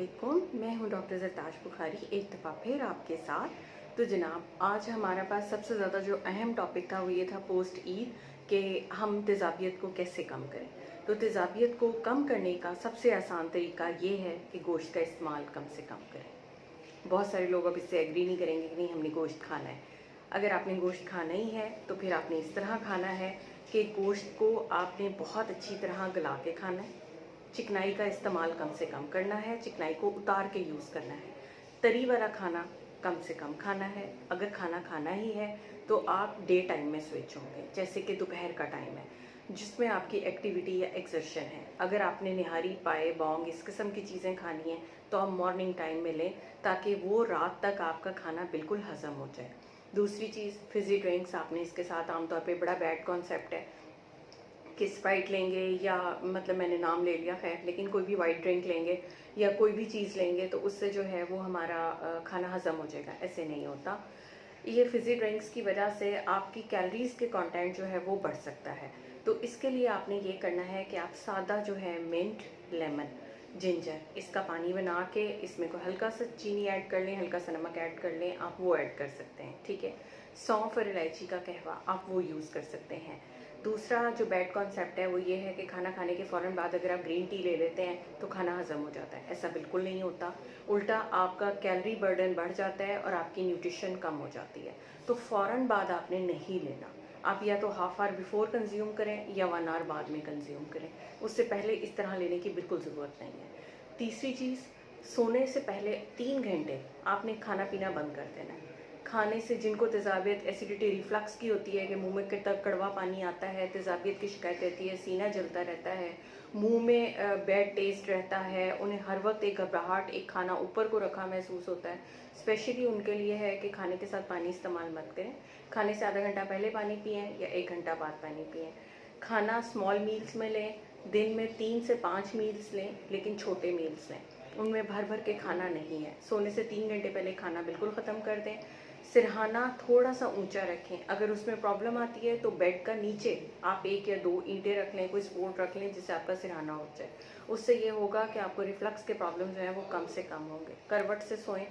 मैं हूं डॉक्टर जरताज बुखारी एक दफ़ा फिर आपके साथ। तो जनाब, आज हमारे पास सबसे ज़्यादा जो अहम टॉपिक था वो ये था पोस्ट ईद कि हम तेज़ाबियत को कैसे कम करें। तो तेज़ाबियत को कम करने का सबसे आसान तरीका ये है कि गोश्त का इस्तेमाल कम से कम करें। बहुत सारे लोग अब इससे एग्री नहीं करेंगे कि नहीं हमने गोश्त खाना है। अगर आपने गोश्त खाना ही है तो फिर आपने इस तरह खाना है कि गोश्त को आपने बहुत अच्छी तरह गला के खाना है। चिकनाई का इस्तेमाल कम से कम करना है, चिकनाई को उतार के यूज़ करना है। तरी वाला खाना कम से कम खाना है। अगर खाना खाना ही है तो आप डे टाइम में स्विच होंगे, जैसे कि दोपहर का टाइम है जिसमें आपकी एक्टिविटी या एक्सर्शन है। अगर आपने निहारी, पाए, बौंग इस किस्म की चीज़ें खानी हैं तो आप मॉर्निंग टाइम में लें ताकि वो रात तक आपका खाना बिल्कुल हज़म हो जाए। दूसरी चीज़, फिज़ी ड्रिंक्स आपने इसके साथ आमतौर पे बड़ा बैड कॉन्सेप्ट है कि स्प्राइट लेंगे या मतलब मैंने नाम ले लिया खैर, लेकिन कोई भी वाइट ड्रिंक लेंगे या कोई भी चीज़ लेंगे तो उससे जो है वो हमारा खाना हज़म हो जाएगा। ऐसे नहीं होता। ये फिज़ी ड्रिंक्स की वजह से आपकी कैलोरीज़ के कंटेंट जो है वो बढ़ सकता है। तो इसके लिए आपने ये करना है कि आप सादा जो है मिंट, लेमन, जिंजर इसका पानी बना के इसमें को हल्का सा चीनी ऐड कर लें, हल्का सा नमक ऐड कर लें, आप वो ऐड कर सकते हैं, ठीक है। सौंफ और इलायची का कहवा आप वो यूज़ कर सकते हैं। दूसरा जो बैड कॉन्सेप्ट है वो ये है कि खाना खाने के फ़ौरन बाद अगर आप ग्रीन टी ले लेते हैं तो खाना हज़म हो जाता है। ऐसा बिल्कुल नहीं होता। उल्टा आपका कैलोरी बर्डन बढ़ जाता है और आपकी न्यूट्रिशन कम हो जाती है। तो फ़ौरन बाद आपने नहीं लेना। आप या तो हाफ आवर बिफोर कंज्यूम करें या 1 आवर बाद में कंज्यूम करें। उससे पहले इस तरह लेने की बिल्कुल ज़रूरत नहीं है। तीसरी चीज़, सोने से पहले 3 घंटे आपने खाना पीना बंद कर देना है। खाने से जिनको तेज़ाबियत, एसिडिटी, रिफ्लक्स की होती है कि मुंह में तक कड़वा पानी आता है, तेज़ाबियत की शिकायत रहती है, सीना जलता रहता है, मुंह में बैड टेस्ट रहता है, उन्हें हर वक्त एक घबराहट, एक खाना ऊपर को रखा महसूस होता है, स्पेशली उनके लिए है कि खाने के साथ पानी इस्तेमाल मत करें। खाने से आधा घंटा पहले पानी पिएँ या 1 घंटा बाद पानी पिएँ। खाना स्मॉल मील्स में लें, दिन में 3 से 5 मील्स लें, लेकिन छोटे मील्स लें। उनमें भर भर के खाना नहीं है। सोने से 3 घंटे पहले खाना बिल्कुल ख़त्म कर दें। सिरहाना थोड़ा सा ऊंचा रखें। अगर उसमें प्रॉब्लम आती है तो बेड का नीचे आप 1 या 2 ईंटें रख लें, कोई सपोर्ट रख लें जिससे आपका सिरहाना उठ जाए। उससे ये होगा कि आपको रिफ्लक्स के प्रॉब्लम जो है वो कम से कम होंगे। करवट से सोएं।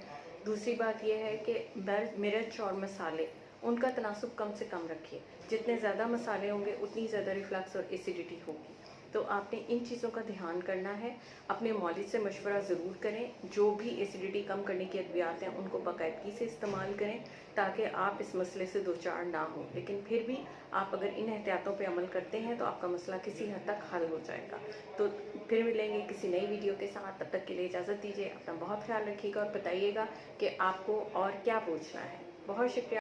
दूसरी बात यह है कि मिर्च और मसाले उनका तनासुब कम से कम रखिए। जितने ज़्यादा मसाले होंगे उतनी ज़्यादा रिफ्लक्स और एसिडिटी होगी। तो आपने इन चीज़ों का ध्यान करना है। अपने मौलिद से मशवरा ज़रूर करें। जो भी एसिडिटी कम करने की अद्वियात हैं उनको बाकायदगी से इस्तेमाल करें ताकि आप इस मसले से दो चार ना हो। लेकिन फिर भी आप अगर इन एहतियातों पे अमल करते हैं तो आपका मसला किसी हद तक हल हो जाएगा। तो फिर मिलेंगे किसी नई वीडियो के साथ। तब तक के लिए इजाज़त दीजिए। अपना बहुत ख्याल रखिएगा और बताइएगा कि आपको और क्या पूछना है। बहुत शुक्रिया।